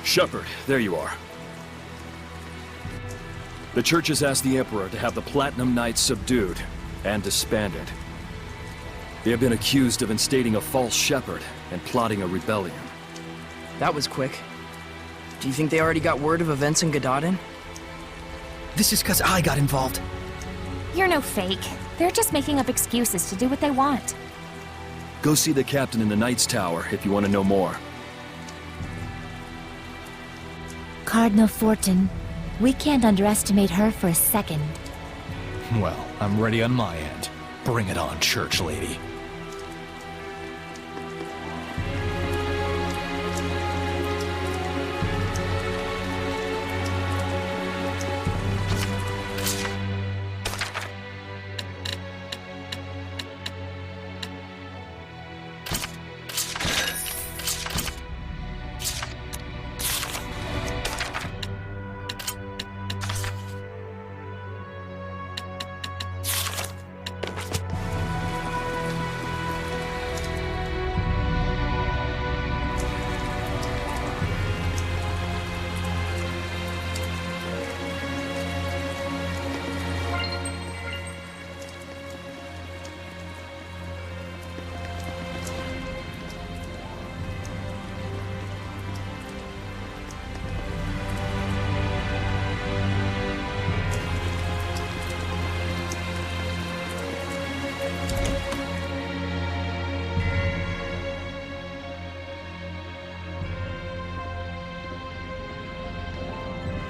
Shepard, there you are. The Church has asked the Emperor to have the Platinum Knights subdued and disbanded. They have been accused of instating a false shepherd and plotting a rebellion. That was quick. Do you think they already got word of events in Gadadin? This is because I got involved. You're no fake. They're just making up excuses to do what they want. Go see the captain in the Knight's Tower if you want to know more. Cardinal Fortin. We can't underestimate her for a second. Well, I'm ready on my end. Bring it on, Church Lady.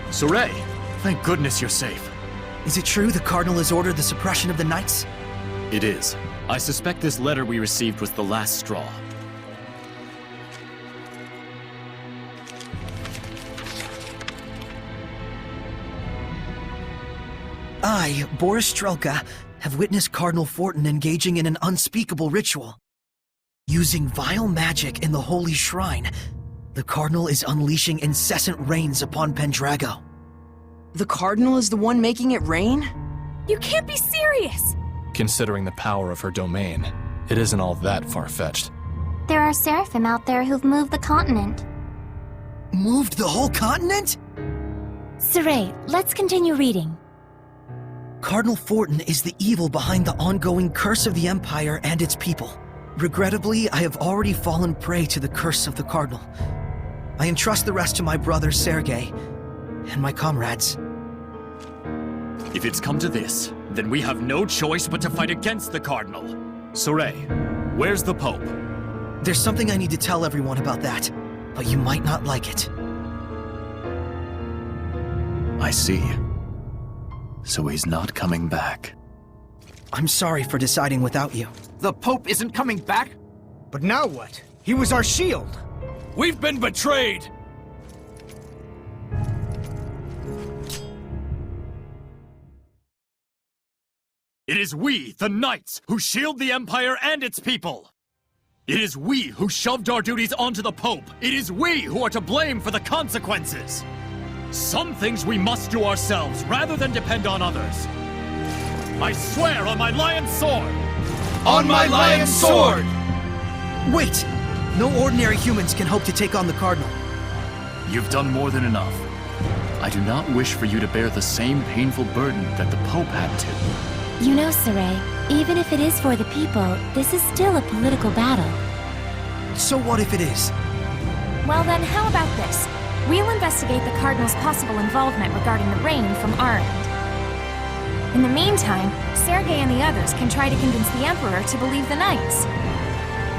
Sorey, thank goodness you're safe. Is it true the Cardinal has ordered the suppression of the Knights? It is. I suspect this letter we received was the last straw. I, Boris Strelka, have witnessed Cardinal Fortin engaging in an unspeakable ritual. Using vile magic in the holy shrine, the Cardinal is unleashing incessant rains upon Pendrago. The Cardinal is the one making it rain? You can't be serious! Considering the power of her domain, it isn't all that far-fetched. There are Seraphim out there who've moved the continent. Moved the whole continent? Saray, let's continue reading. Cardinal Fortin is the evil behind the ongoing curse of the Empire and its people. Regrettably, I have already fallen prey to the curse of the Cardinal. I entrust the rest to my brother Sergei and my comrades. If it's come to this, then we have no choice but to fight against the Cardinal. Sorey, where's the Pope? There's something I need to tell everyone about that, but you might not like it. I see. So he's not coming back. I'm sorry for deciding without you. The Pope isn't coming back? But now what? He was our shield! We've been betrayed! It is we, the Knights, who shield the Empire and its people! It is we who shoved our duties onto the Pope! It is we who are to blame for the consequences! Some things we must do ourselves, rather than depend on others. I swear on my lion's sword! On my lion's sword! Wait! No ordinary humans can hope to take on the Cardinal. You've done more than enough. I do not wish for you to bear the same painful burden that the Pope had to. You know, Saray, even if it is for the people, this is still a political battle. So what if it is? Well then, how about this? We'll investigate the Cardinal's possible involvement regarding the rain from our end. In the meantime, Sergei and the others can try to convince the Emperor to believe the Knights.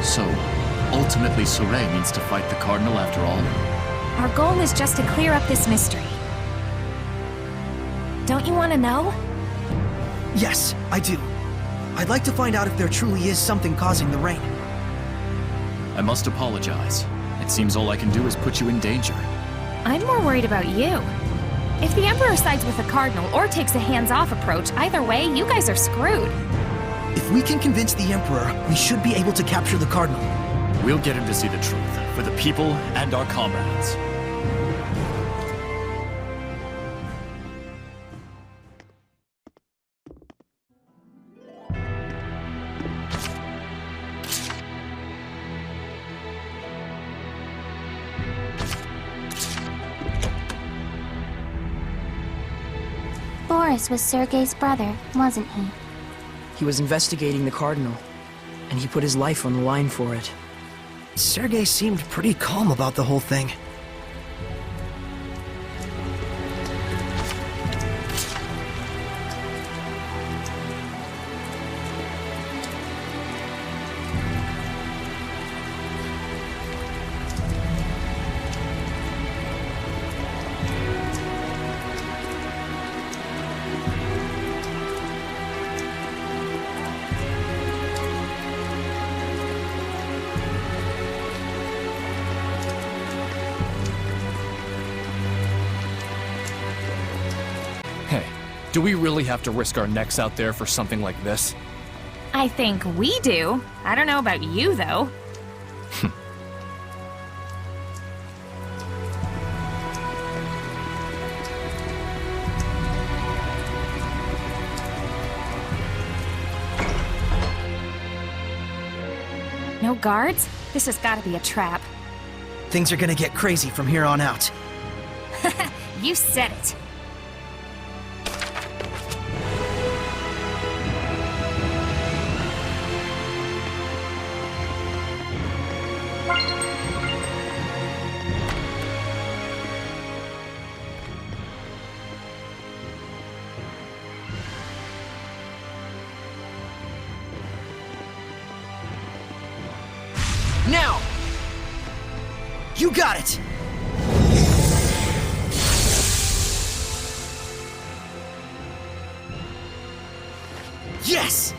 So, ultimately Sorey needs to fight the Cardinal after all? Our goal is just to clear up this mystery. Don't you want to know? Yes, I do. I'd like to find out if there truly is something causing the rain. I must apologize. It seems all I can do is put you in danger. I'm more worried about you. If the Emperor sides with the Cardinal or takes a hands-off approach, either way, you guys are screwed. If we can convince the Emperor, we should be able to capture the Cardinal. We'll get him to see the truth, for the people and our comrades. Morris was Sergei's brother, wasn't he? He was investigating the Cardinal, and he put his life on the line for it. Sergei seemed pretty calm about the whole thing. Hey, do we really have to risk our necks out there for something like this? I think we do. I don't know about you, though. No guards? This has got to be a trap. Things are gonna get crazy from here on out. You said it. Now! You got it! Yes!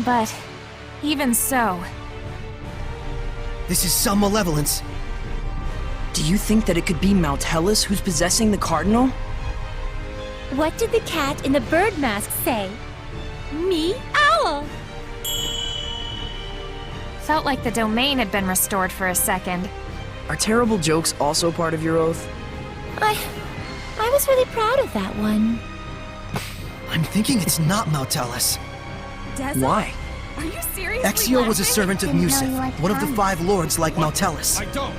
But even so, This is some malevolence. Do you think that it could be Maltellus who's possessing the Cardinal? What did the cat in the bird mask say? Me, owl! felt like the domain had been restored for a second. Are terrible jokes also part of your oath? I was really proud of that one. I'm thinking it's not Maltellus. Why? Are you seriously Exio was a laughing? servant of Didn't know Musif, you liked one of the clowns. 5 lords like Maltellus. I don't.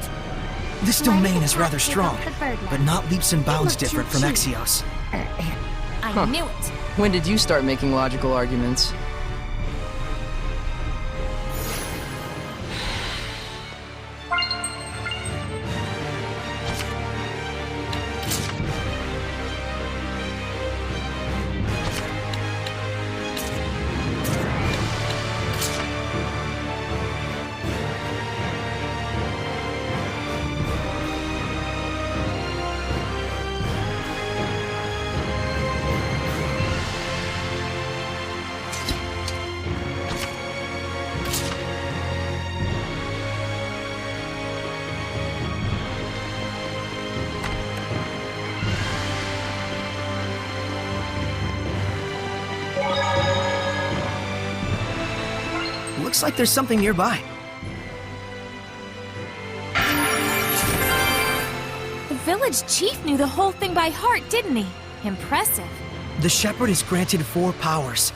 This Why domain did is the rather cat give strong, up the bird but mask? not leaps and bounds looked too different from cute. Exio's. I knew it. When did you start making logical arguments? Looks like there's something nearby. The village chief knew the whole thing by heart, didn't he? Impressive. The shepherd is granted 4 powers: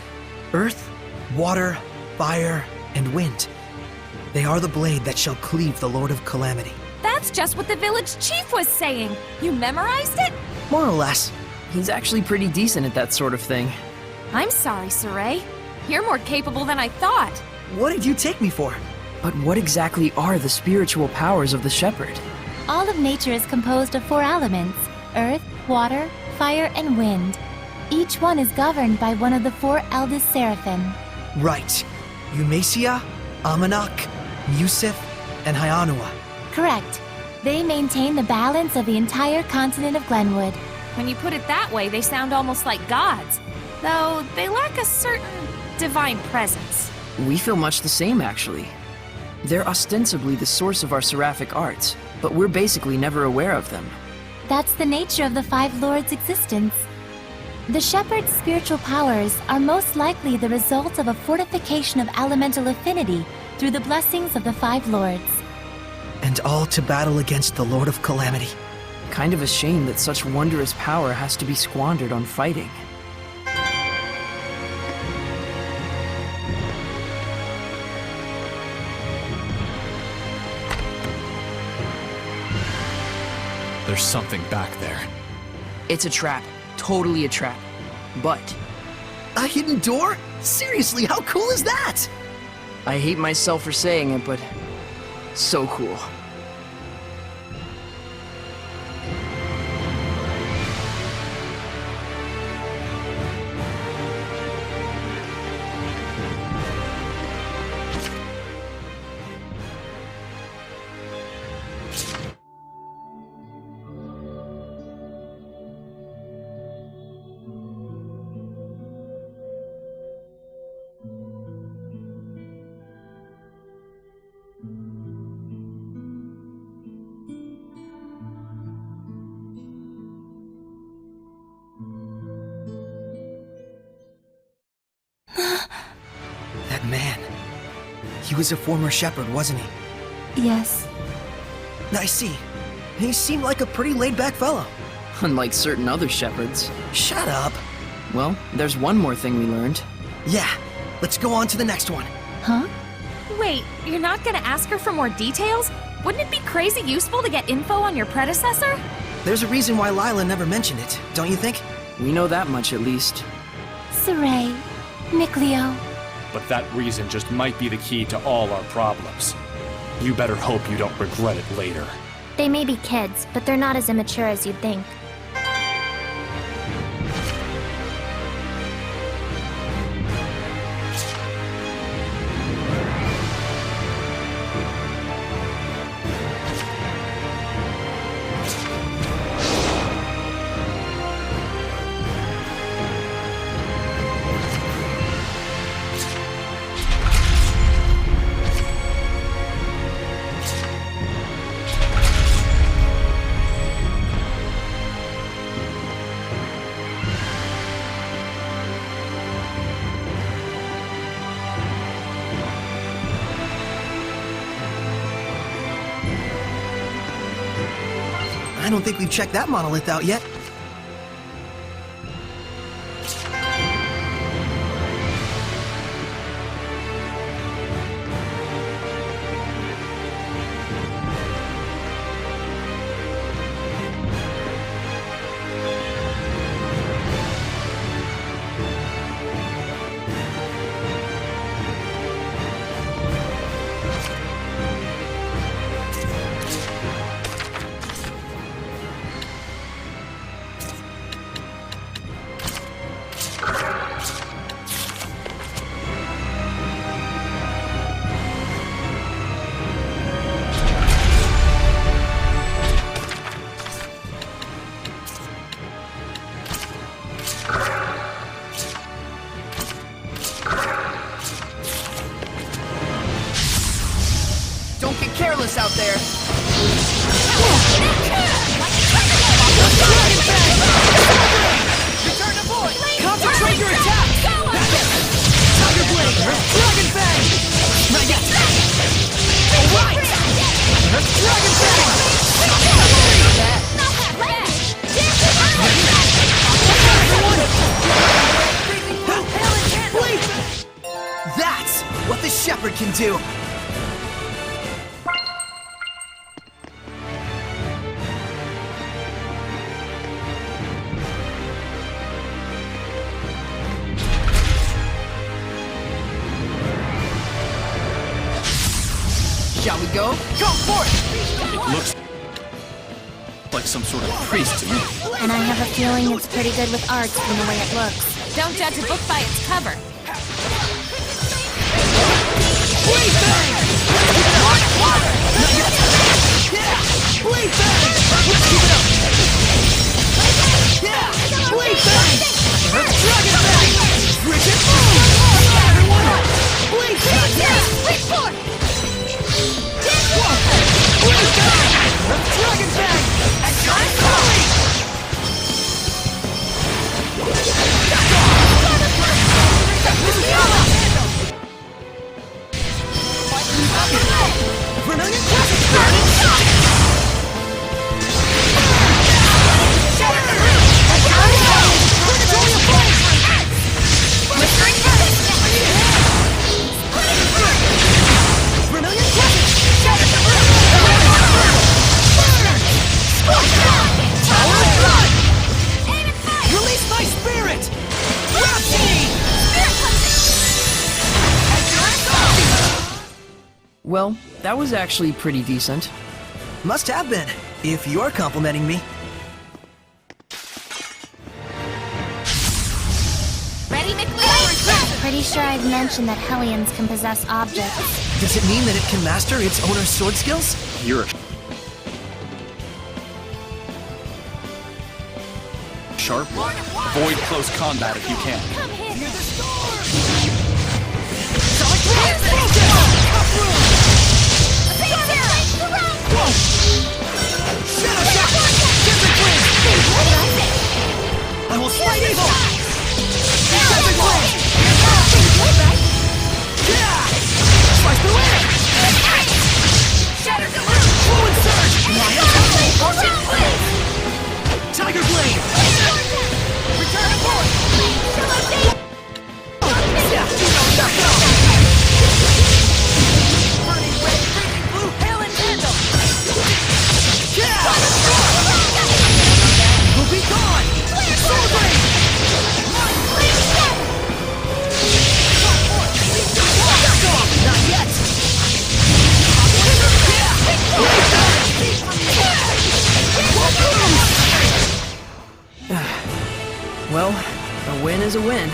earth, water, fire, and wind. They are the blade that shall cleave the Lord of Calamity. That's just what the village chief was saying. You memorized it? More or less. He's actually pretty decent at that sort of thing. I'm sorry, Saray. You're more capable than I thought. What did you take me for? But what exactly are the spiritual powers of the Shepherd? All of nature is composed of 4 elements: earth, water, fire, and wind. Each one is governed by one of the 4 eldest seraphim. Right. Eumacia, Amanak, Musif, and Hyanua. Correct. They maintain the balance of the entire continent of Glenwood. When you put it that way, they sound almost like gods. Though they lack a certain divine presence. We feel much the same, actually. They're ostensibly the source of our seraphic arts, but we're basically never aware of them. That's the nature of the 5 lords' existence. The shepherd's spiritual powers are most likely the result of a fortification of elemental affinity through the blessings of the 5 lords. And all to battle against the Lord of Calamity. Kind of a shame that such wondrous power has to be squandered on fighting. There's something back there. It's a trap. Totally a trap. But A hidden door? Seriously, how cool is that? I hate myself for saying it, but so cool. That man. He was a former shepherd, wasn't he? Yes. I see. He seemed like a pretty laid-back fellow. Unlike certain other shepherds. Shut up. Well, there's one more thing we learned. Yeah, let's go on to the next one. Huh? Wait, you're not gonna ask her for more details? Wouldn't it be crazy useful to get info on your predecessor? There's a reason why Lila never mentioned it, don't you think? We know that much at least. Saray. Nicleo. But that reason just might be the key to all our problems. You better hope you don't regret it later. They may be kids, but they're not as immature as you'd think. I don't think we've checked that monolith out yet. Don't get careless out there! Return to void! Concentrate your attack! Tiger Blade! Dragon Fang! Not yet! Alright! Dragon Fang! That's what the shepherd can do! Shall we go? Go for it! It looks like some sort of priest to me. And I have a feeling it's pretty good with arts from the way it looks. Don't judge a book by its cover. Blade Fang! Water! Yeah! Blade Fang! Let's keep it up! Yeah! Blade Fang! Dragon Fang! Bridget! Everyone! Blade Fang! Blade Fang! Blade Fang! Dragon Fang! And Giant Volley! Well, that was actually pretty decent. Must have been, if you're complimenting me. Ready, McLean? Pretty sure I've mentioned that Hellions can possess objects. Does it mean that it can master its owner's sword skills? You're a sharp one. Avoid close combat if you can. I will smite evil! Slice through air! Fluid surge! Tiger blade! Return point! Burning red, freezing blue, hail and candle! Will be gone! Sword blade! Not yet! Well, a win is a win.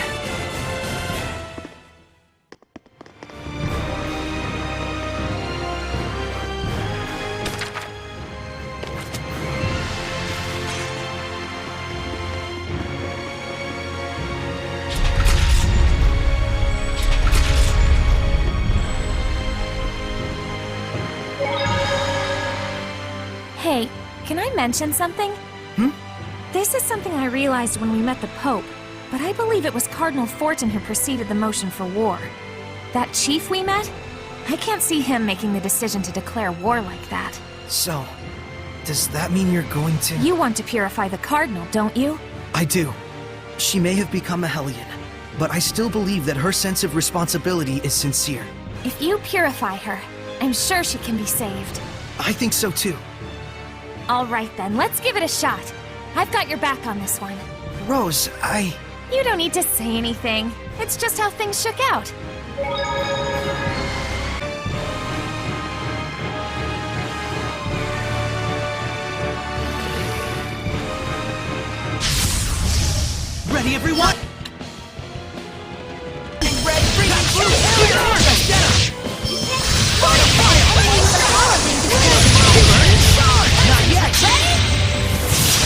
Hey, can I mention something? This is something I realized when we met the Pope, but I believe it was Cardinal Fortin who preceded the motion for war. That chief we met? I can't see him making the decision to declare war like that. So, does that mean you're going to... You want to purify the Cardinal, don't you? I do. She may have become a Hellion, but I still believe that her sense of responsibility is sincere. If you purify her, I'm sure she can be saved. I think so too. All right then, let's give it a shot. I've got your back on this one. Rose, You don't need to say anything. It's just how things shook out. Ready, everyone? Red, green, blue, get him! Not yet!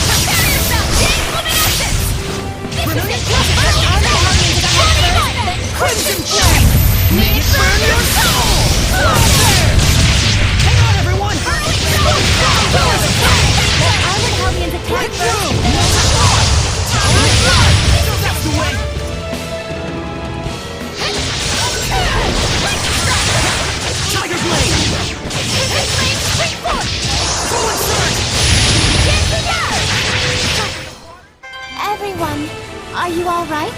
Prepare yourself, James! Luminescence! Crimson flame! May it burn your soul! Hang on, everyone! Armored Hellions attack Right first. through! That's the way! Tiger blade! Fluid surge! Everyone, are you all right?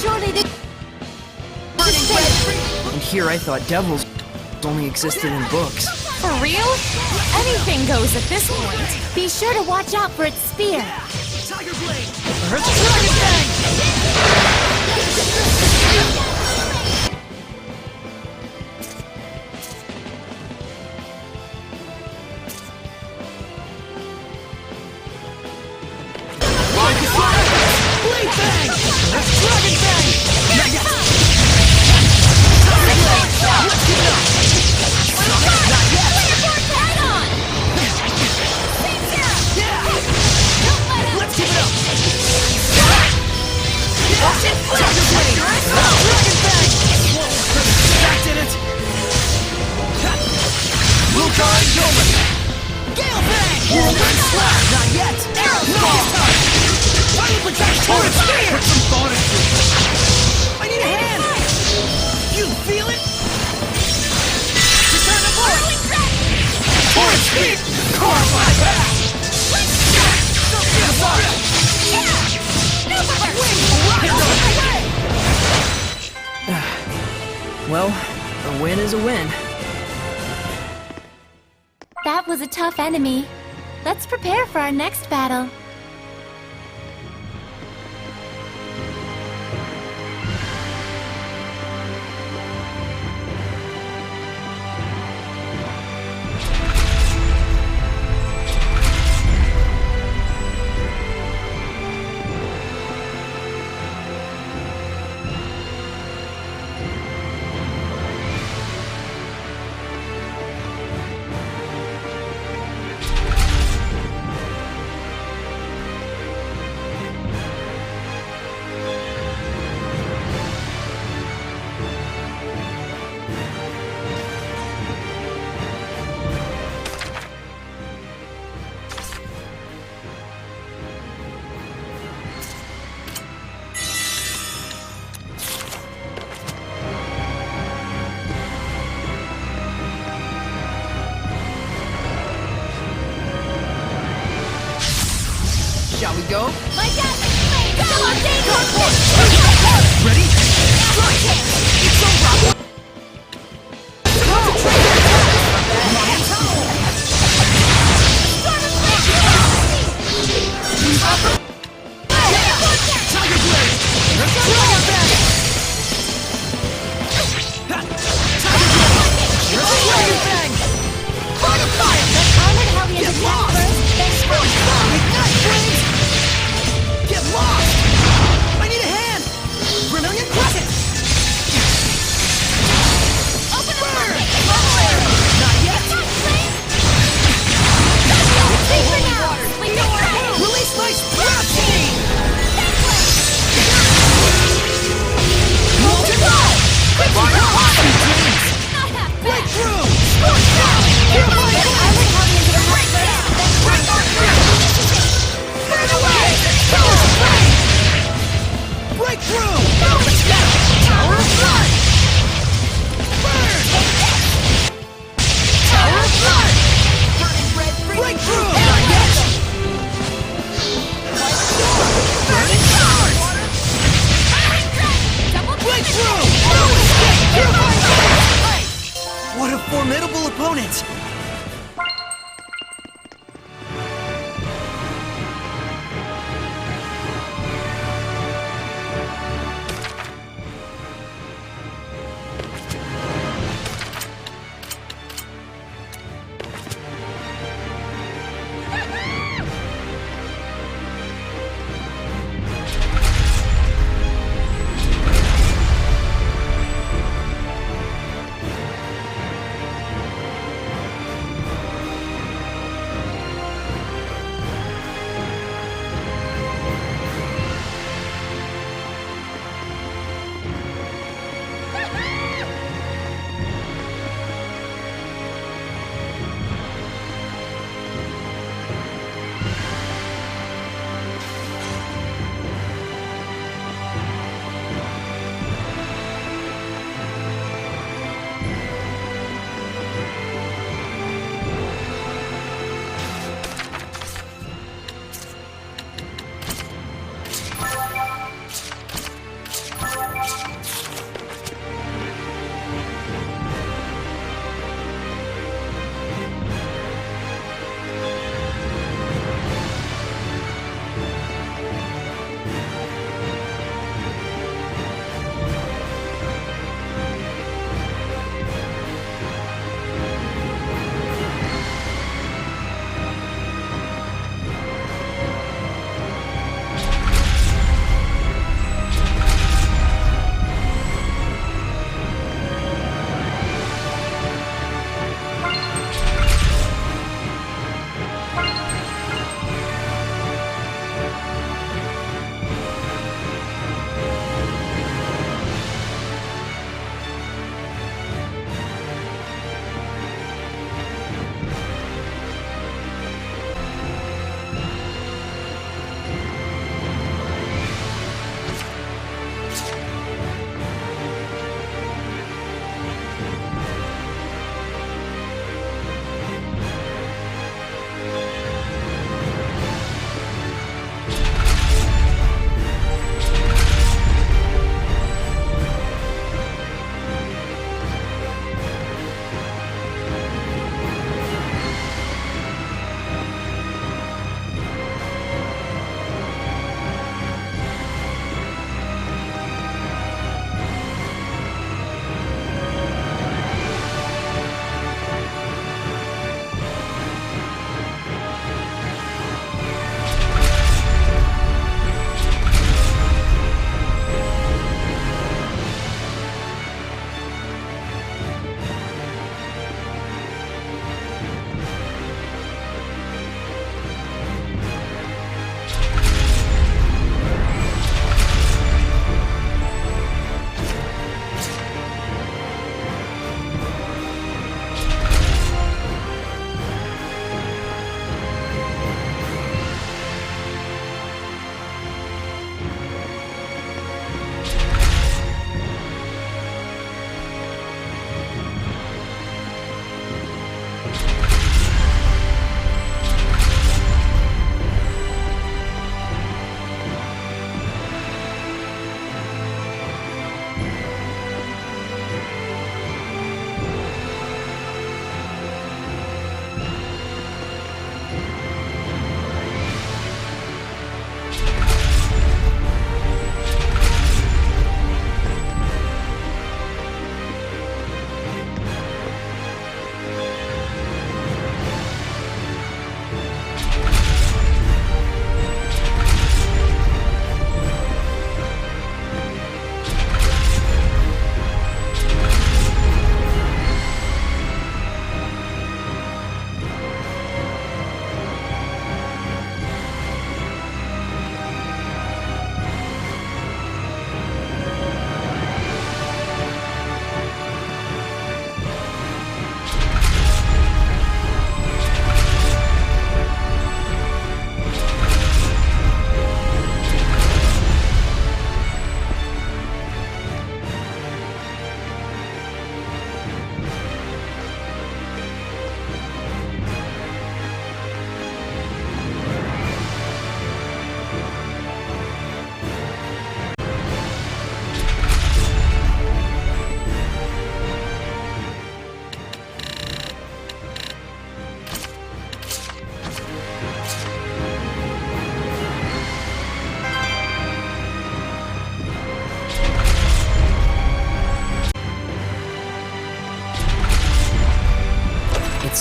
Surely this... And here I thought devils only existed in books. For real? Anything goes at this point. Be sure to watch out for its spear. Tiger blade! Earth Dragon Fang! Blade bang! Earth Dragon Fang! Not yet! Let's give it up! Not yet! Yeah! Let's give it up! Tiger blade! Dragon Fang! That did it! Wukai Yomen! Gale Fang! Whirlwind Slash! ball! Final protect torrent spear! Put some thought into it. I need a hand! You feel it? Return to voice! Torrent speed! Carve my back! Well, a win is a win. That was a tough enemy. Let's prepare for our next battle. Shall we go? My dad come on, Ready? Strike! It's over! Concentrate your attack! Lion Tower! Tiger Blade! Dragon Fang! Tiger Blade! Dragon Fang! Fire fire! Armored Hellions Get attack lost! first, then Smash bomb! Ignite flames! Get lost! I need a hand! Vermilion Crescent! Open the Burn! market! Not yet! Safer now! We know our move! Release my sprout chain! Molten Ball! Quick fire! Breakthrough! Scorch down! Hear my Armored Hellions attack first, then Burn away! Power of flame! Breakthrough! Tower of blood! Burn! Tower of blood! Breakthrough! Not yet! Burning stars! Breakthrough! No escape! Hear my voice! What a formidable opponent!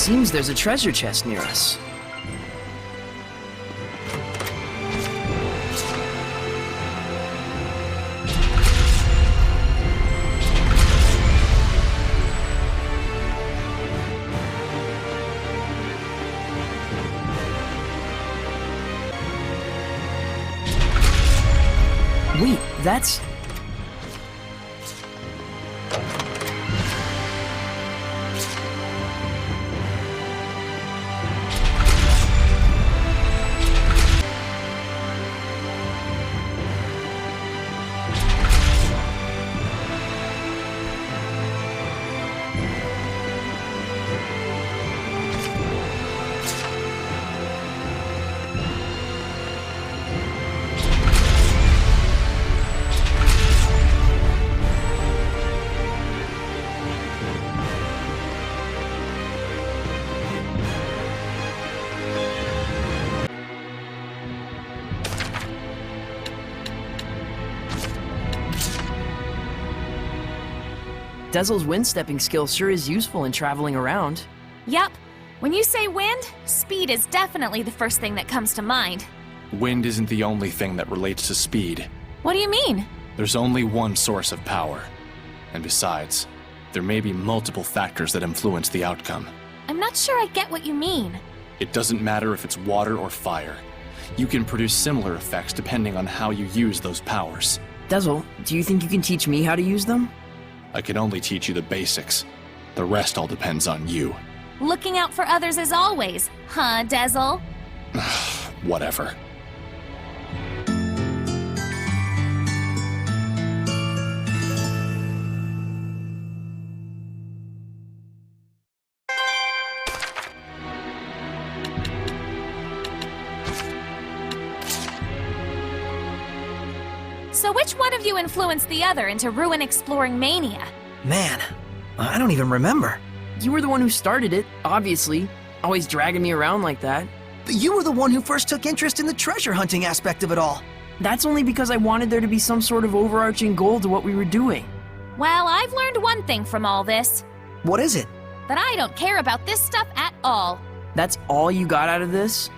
Seems there's a treasure chest near us. Wait, that's... Dezel's wind-stepping skill sure is useful in traveling around. Yup. When you say wind, speed is definitely the first thing that comes to mind. Wind isn't the only thing that relates to speed. What do you mean? There's only one source of power. And besides, there may be multiple factors that influence the outcome. I'm not sure I get what you mean. It doesn't matter if it's water or fire. You can produce similar effects depending on how you use those powers. Dezel, do you think you can teach me how to use them? I can only teach you the basics. The rest all depends on you. Looking out for others as always, huh, Dezel? Whatever. So which one of you influenced the other into ruin exploring mania? Man, I don't even remember. You were the one who started it, obviously. Always dragging me around like that. But you were the one who first took interest in the treasure hunting aspect of it all. That's only because I wanted there to be some sort of overarching goal to what we were doing. Well, I've learned one thing from all this. What is it? That I don't care about this stuff at all. That's all you got out of this?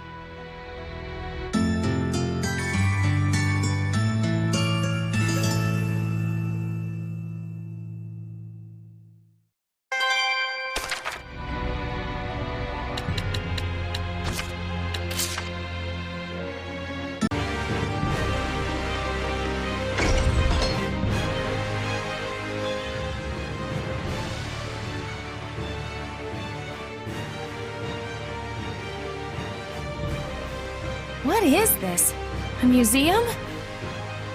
What is this? A museum?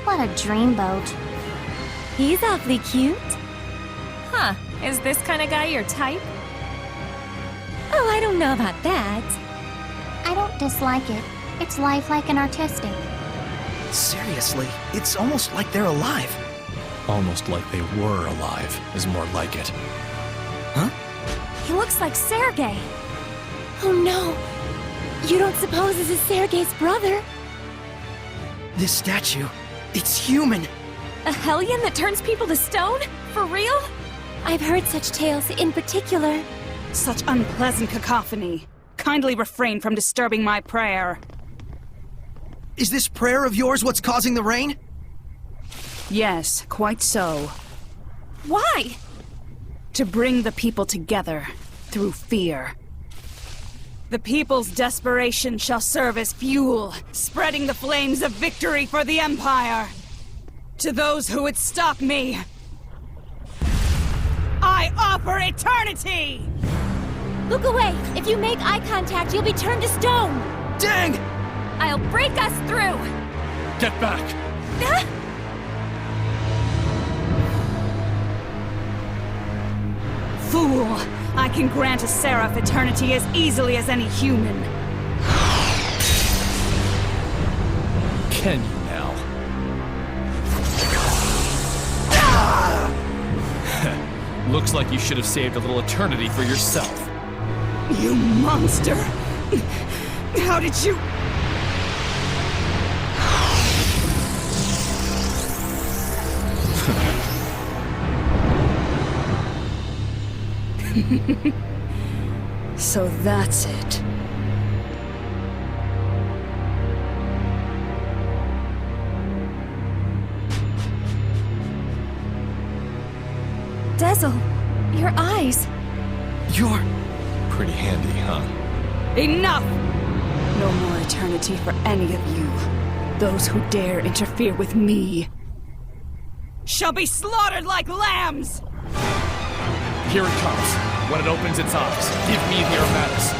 What a dreamboat. He's awfully cute. Huh, is this kind of guy your type? Oh, I don't know about that. I don't dislike it. It's lifelike and artistic. Seriously, it's almost like they're alive. Almost like they were alive is more like it. Huh? He looks like Sergei. Oh no! You don't suppose this is Sergei's brother? This statue, it's human. A hellion that turns people to stone? For real? I've heard such tales in particular. Such unpleasant cacophony. Kindly refrain from disturbing my prayer. Is this prayer of yours what's causing the rain? Yes, quite so. Why? To bring the people together through fear. The people's desperation shall serve as fuel, spreading the flames of victory for the Empire. To those who would stop me, I offer eternity! Look away! If you make eye contact, you'll be turned to stone! Dang! I'll break us through! Get back! Fool! I can grant a seraph eternity as easily as any human. Can you now? Looks like you should have saved a little eternity for yourself. You monster! How did you... So that's it. Dazzle, your eyes. You're... Pretty handy, huh? Enough! No more eternity for any of you. Those who dare interfere with me shall be slaughtered like lambs! Here it comes. When it opens its eyes, give me the Armatus.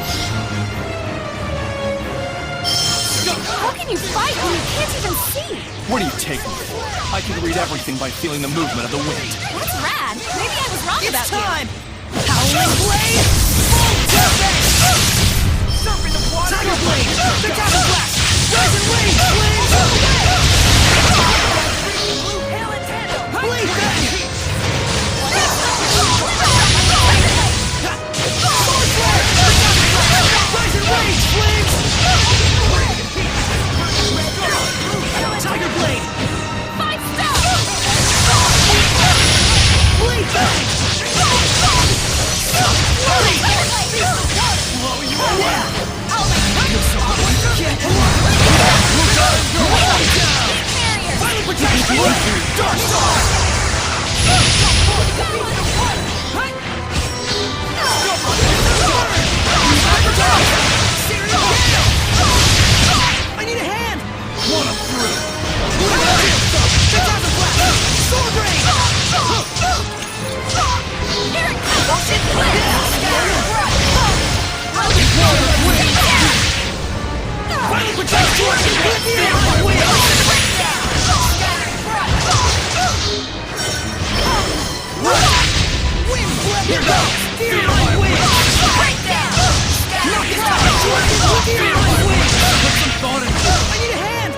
How can you fight when you can't even see? What do you take me for? I can read everything by feeling the movement of the wind. That's rad. Maybe I was wrong about time! you. Howling Blade! Full tempest! Surfing the water! Tiger Blade! The Tiger Blast! Rising Rage! Hail and Tandem! Blade Bang! Sword Blade! Rising Rage! Flames! Tiger Blade! Fight stop! Blade Bang! Blow you away! Finally protect you! Dark Star! I need a hand! One up through! Sword Rain! Here it comes! Ocean Blitz! Finally protect you! Feel my wheel! Wind flip! Here goes! Feel my wheel! Knock it out! Feel my wheel! Put some thought into it! I need a hand!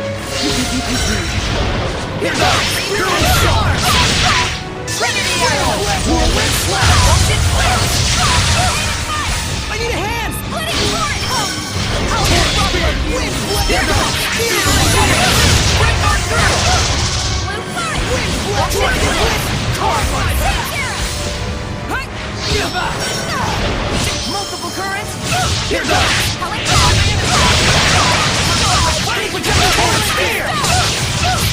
Here goes! Fury Star! Trinity Arrow! Whirlwind Slash! Ocean Blitz! I need a hand! Splitting Torrent! Wind flip! Here goes! Feel my wheel! Break on through! Blue Flurry! Wind flip! Dragon Blitz! Carbine! Give up! Multiple currents! Here goes! Fighting projectile torrent spear!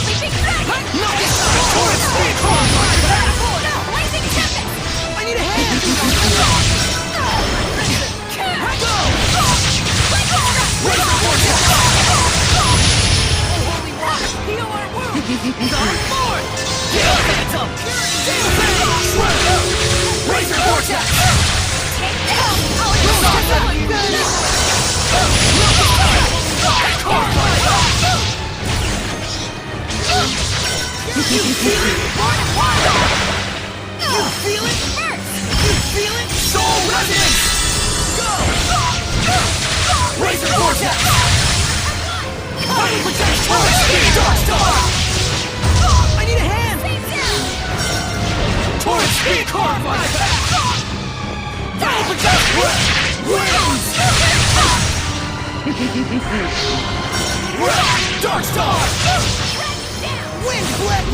Sleeping Dragon! Knock it down! Torrent spear! Carbine! Blazing Tempest! I need a hand! Go! Razor Vortex! Holy Rock! Heal our wounds! On board! Kill Phantom! Razor Vortex! Take down! You feel it? You feel it? You feel it? Soul Resonance! Go! Razor Vortex! Fighting Protect Torrent Speed! Dark Star! I need a hand! Torrent Speed! Carbine! Fighting Protect Wings! Dark Star! Wind Flip!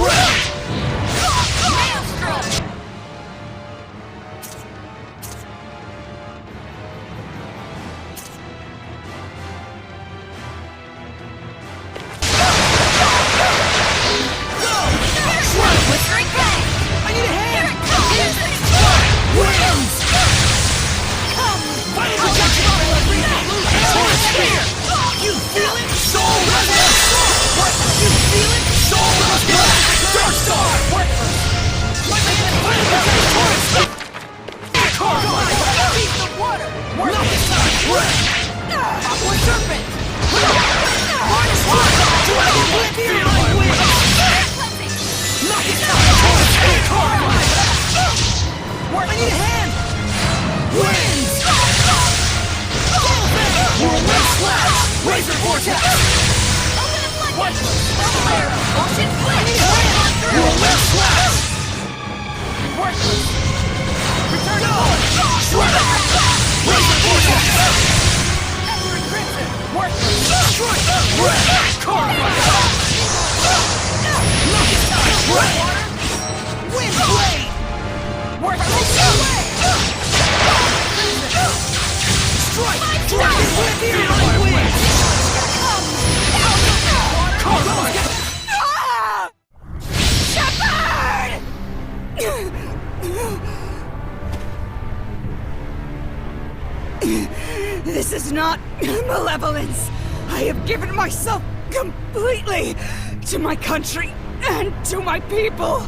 Maelstrom! Whispering Bang! I need a hand! Winds! Fighting Protection! Torrent Spear! You feel it? Soul Resonance! What? You feel it? Soul Resonance! Dark Star! Fighting Protection! Torrent Spear! Carbine! Beat the water! Knock it down! Aqua Serpent! Harness One! Dragon Blade! Feel my wings! Knock it down! Torrent Spear! Carbine! I need a hand! Winds! Whirlwind Slash! Razor Vortex! What? Ocean Blitz! Whirlwind Slash! Worthless! Return home! Shredder! Razor Vortex! Every Crimson! Worthless! Strike! Red! Carbine! Knock it down! Red! Wind Blade! Worthless! malevolence! I have given myself completely to my country and to my people!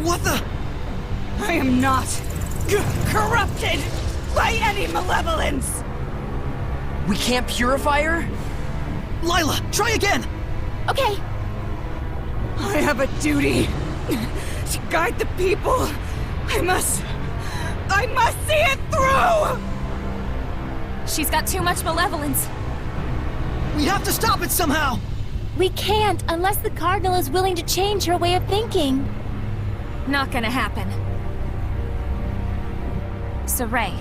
What the? I am not corrupted by any malevolence! We can't purify her? Lila, try again! Okay, I have a duty to guide the people. I must see it through! She's got too much malevolence. We have to stop it somehow! we can't unless the Cardinal is willing to change her way of thinking. Not gonna happen. So, Ray,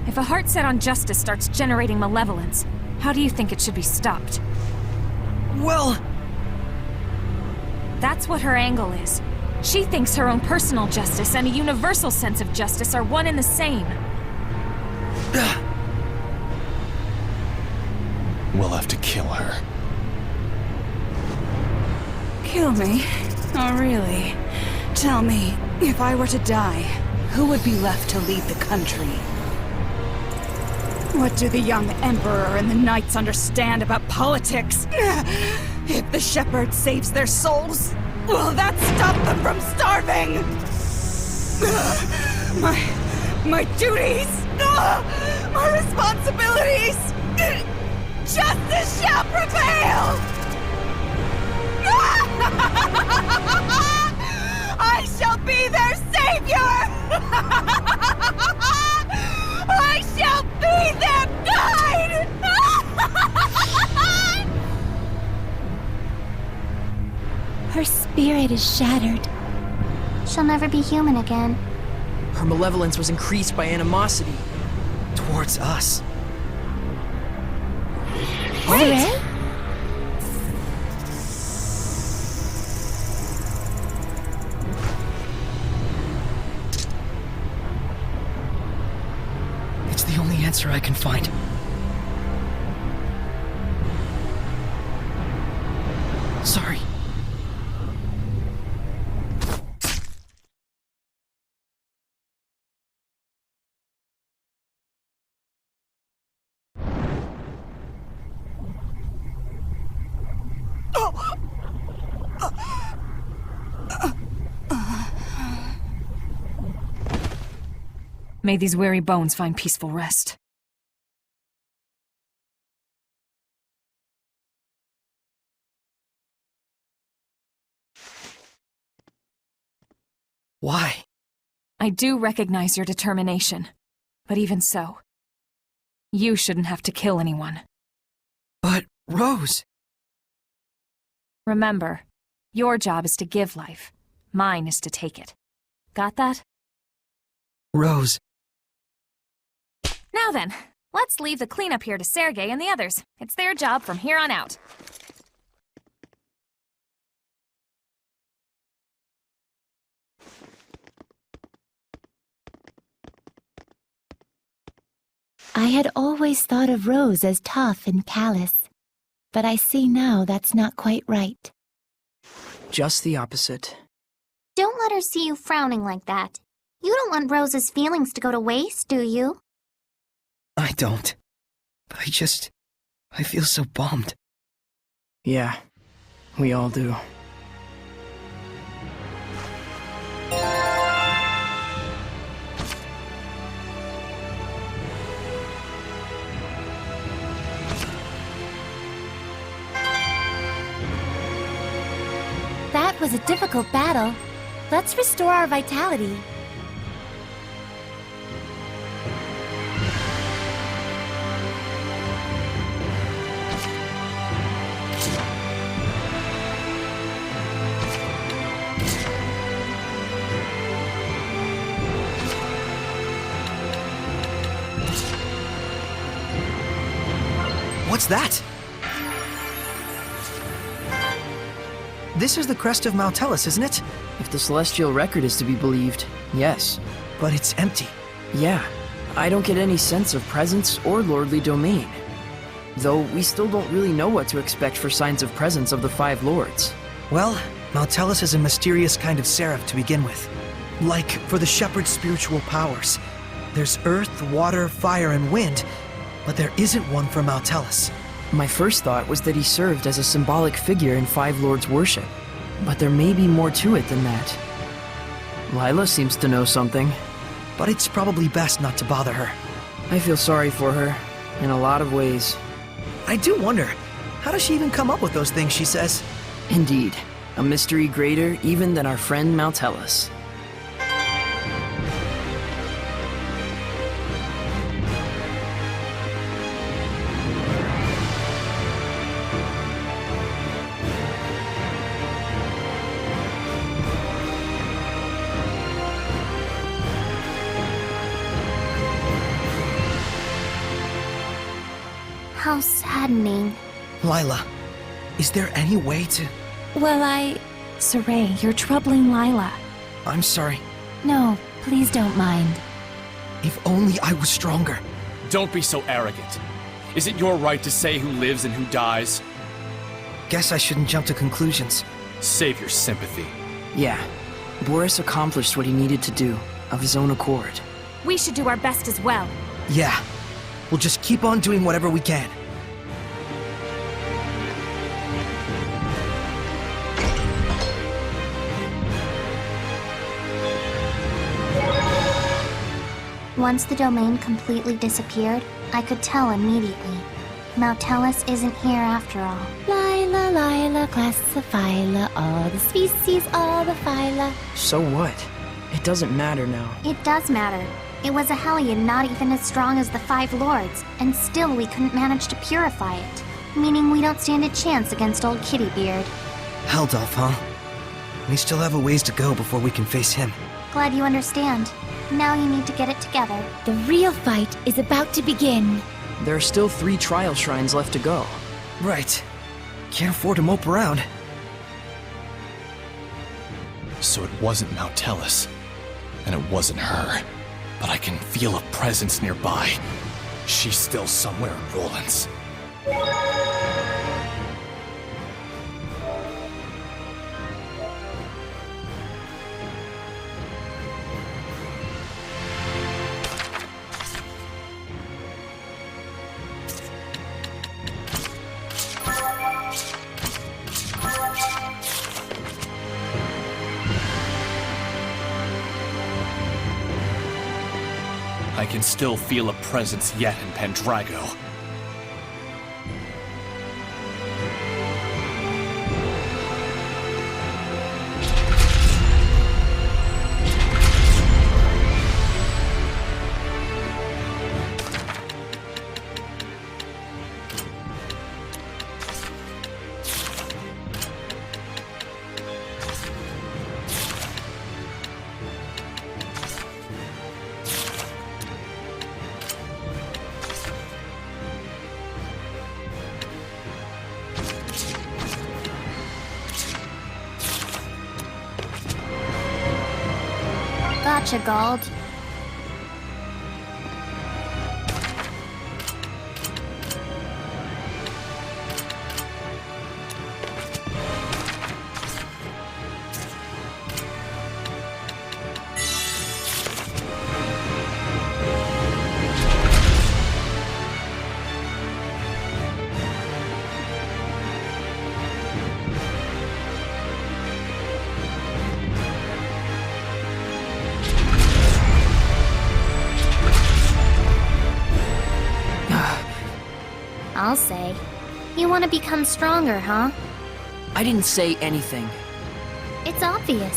if a heart set on justice starts generating malevolence, how do you think it should be stopped? Well... That's what her angle is. She thinks her own personal justice and a universal sense of justice are one and the same. We'll have to kill her. Kill me? Oh, really? Tell me, if I were to die, who would be left to lead the country? What do the young Emperor and the Knights understand about politics? If the Shepherd saves their souls, will that stop them from starving? My duties, my responsibilities, justice shall prevail! I shall be their savior! I shall be their guide! Her spirit is shattered. She'll never be human again. Her malevolence was increased by animosity. Towards us. Wait! It's the only answer I can find. Sorry. May these weary bones find peaceful rest. Why? I do recognize your determination, but even so, you shouldn't have to kill anyone. But, Rose... Remember, your job is to give life. Mine is to take it. Got that? Rose... Now then, let's leave the cleanup here to Sergei and the others. It's their job from here on out. I had always thought of Rose as tough and callous, but I see now that's not quite right. Just the opposite. Don't let her see you frowning like that. You don't want Rose's feelings to go to waste, do you? I don't. I feel so bummed. Yeah, we all do. That was a difficult battle. Let's restore our vitality. What's that? This is the crest of Mount Tellus, isn't it? If the celestial record is to be believed, yes. But it's empty. Yeah, I don't get any sense of presence or lordly domain. Though we still don't really know what to expect for signs of presence of the Five Lords. Well, Mount Tellus is a mysterious kind of seraph to begin with. Like, for the Shepherd's spiritual powers. There's earth, water, fire, and wind, but there isn't one for Maltellus. My first thought was that he served as a symbolic figure in Five Lords' worship, but there may be more to it than that. Lila seems to know something. But it's probably best not to bother her. I feel sorry for her, in a lot of ways. I do wonder, how does she even come up with those things she says? Indeed, a mystery greater even than our friend Maltellus. How saddening. Lila, is there any way to... Well, Saray, you're troubling Lila. I'm sorry. No, please don't mind. If only I was stronger. Don't be so arrogant. Is it your right to say who lives and who dies? Guess I shouldn't jump to conclusions. Save your sympathy. Yeah, Boris accomplished what he needed to do, of his own accord. We should do our best as well. Yeah. We'll just keep on doing whatever we can. Once the domain completely disappeared, I could tell immediately. Maltellus isn't here after all. Lila, classifila, all the species, all the phyla. So what? It doesn't matter now. It does matter. It was a Hellion not even as strong as the Five Lords, and still we couldn't manage to purify it. Meaning we don't stand a chance against old Kittybeard. Heldolf, huh? We still have a ways to go before we can face him. Glad you understand. Now you need to get it together. The real fight is about to begin. There are still 3 trial shrines left to go. Right. Can't afford to mope around. So it wasn't Maltellus, and it wasn't her. But I can feel a presence nearby. She's still somewhere in Roland's. I can still feel a presence yet in Pendrago. Gotcha, Gald. I'll say. You want to become stronger, huh? I didn't say anything. It's obvious.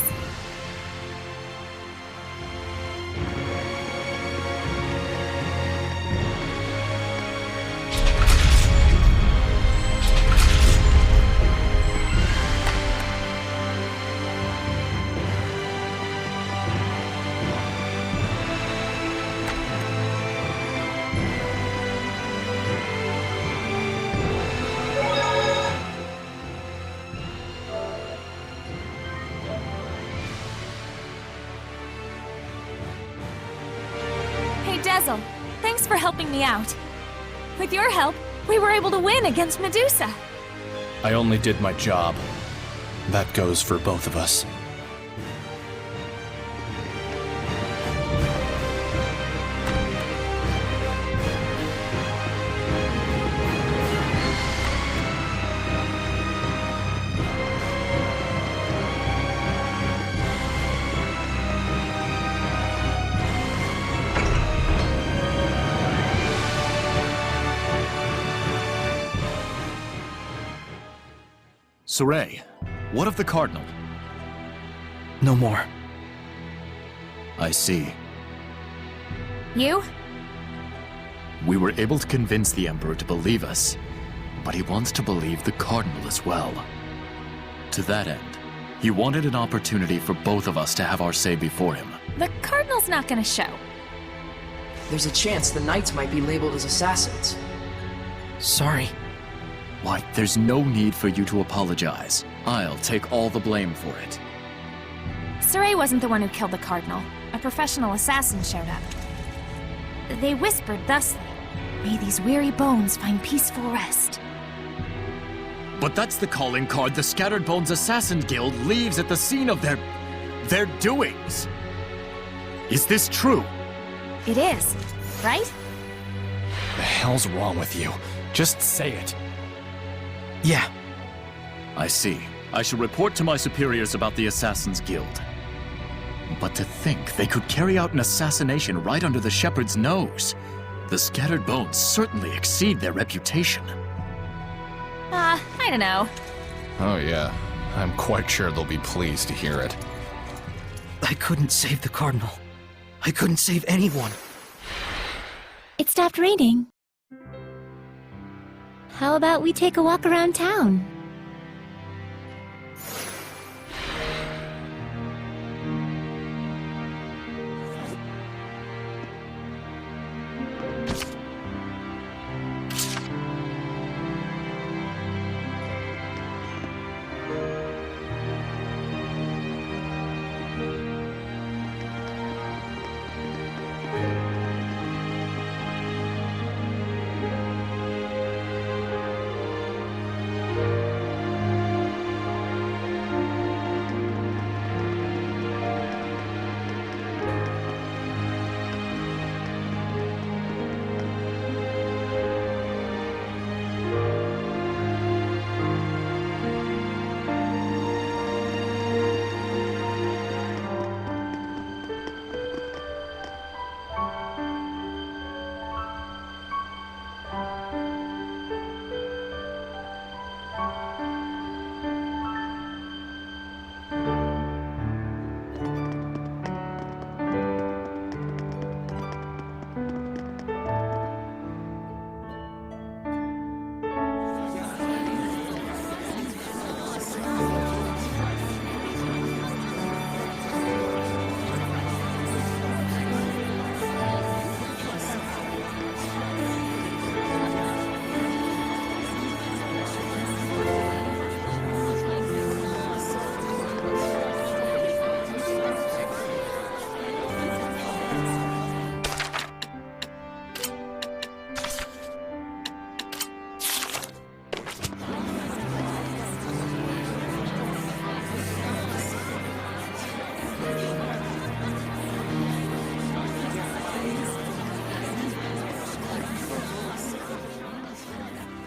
Dezel, thanks for helping me out. With your help, we were able to win against Medusa. I only did my job. That goes for both of us. Saray, what of the Cardinal? No more. I see. You? We were able to convince the Emperor to believe us, but he wants to believe the Cardinal as well. To that end, he wanted an opportunity for both of us to have our say before him. The Cardinal's not gonna show. There's a chance the Knights might be labeled as assassins. Sorry. Why, there's no need for you to apologize. I'll take all the blame for it. Saray wasn't the one who killed the Cardinal. A professional assassin showed up. They whispered thusly, "May these weary bones find peaceful rest." But that's the calling card the Scattered Bones Assassin Guild leaves at the scene of their doings. Is this true? It is, right? The hell's wrong with you? Just say it. Yeah. I see. I should report to my superiors about the Assassin's Guild. But to think they could carry out an assassination right under the Shepherd's nose. The Scattered Bones certainly exceed their reputation. I don't know. Oh yeah, I'm quite sure they'll be pleased to hear it. I couldn't save the Cardinal. I couldn't save anyone. It stopped raining. How about we take a walk around town?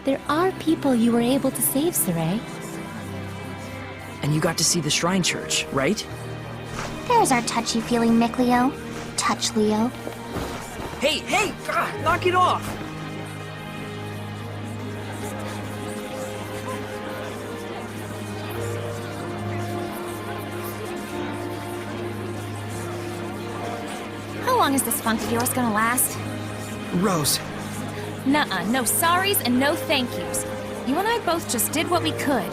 There are people you were able to save, Saray. And you got to see the Shrine Church, right? There's our touchy-feely Mick Leo. Touch Leo. Hey, hey! God, knock it off! How long is this funk of yours gonna last? Rose. Nuh-uh, no sorries and no thank yous. You and I both just did what we could.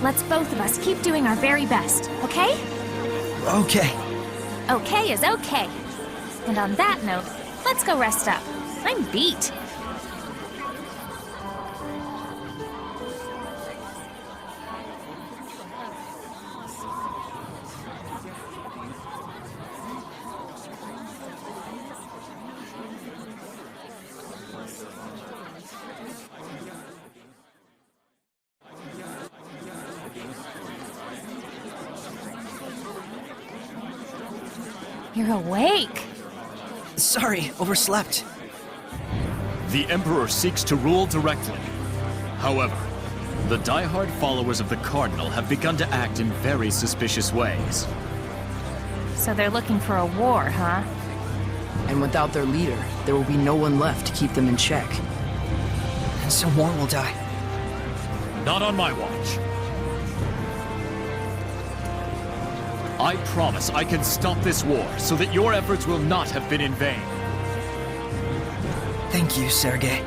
Let's both of us keep doing our very best, okay? Okay. Okay is okay. And on that note, let's go rest up. I'm beat. You're awake. Sorry, overslept. The Emperor seeks to rule directly. However, the die-hard followers of the Cardinal have begun to act in very suspicious ways. So they're looking for a war, huh? And without their leader, there will be no one left to keep them in check. And so more will die. Not on my watch. I promise I can stop this war so that your efforts will not have been in vain. Thank you, Sergei.